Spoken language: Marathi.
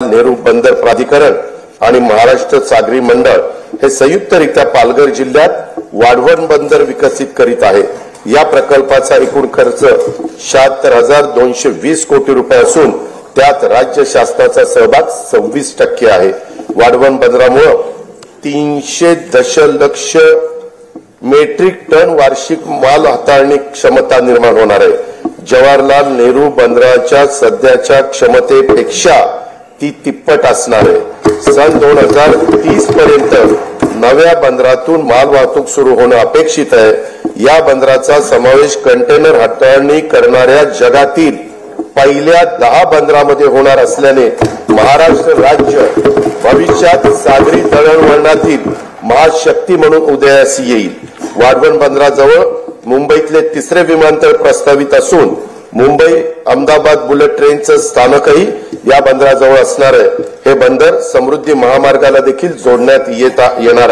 नेहरू बंदर प्राधिकरण आणि महाराष्ट्र सागरी मंडळ हे संयुक्तरित्या पालघर जिल्ह्यात वाढवण बंदर विकसित करीत आहे। या प्रकल्पाचा एकूण खर्च 76,220 कोटी रुपये असून त्यात राज्य शासनाचा सहभाग 26% आहे। वाढवण बंदरामुळे 300 दशलक्ष मेट्रिक टन वार्षिक माल हाताळणी क्षमता निर्माण होणार आहे। जवाहरलाल नेहरू बंदराच्या सध्याच्या क्षमतेपेक्षा ती तिप्पट असणार आहे। सन 2030 पर्यंत नव्या बंदरातून माल वाहतूक सुरू होणं अपेक्षित आहे। या बंदराचा समावेश कंटेनर हाताळणी करणाऱ्या जगातील पहिल्या 10 बंदरांमध्ये होणार असल्याने महाराष्ट्र राज्य भविष्यात सागरी दळणवळणातील महाशक्ती म्हणून उदयास येईल। वाढवण बंदराजवळ मुंबईतले 3रे विमानतळ प्रस्तावित असून मुंबई अहमदाबाद बुलेट ट्रेनचं स्थानकही या बंदराजवळ असणार आहे। हे बंदर समृद्धी महामार्गाला देखील जोडण्यात येणार आहे।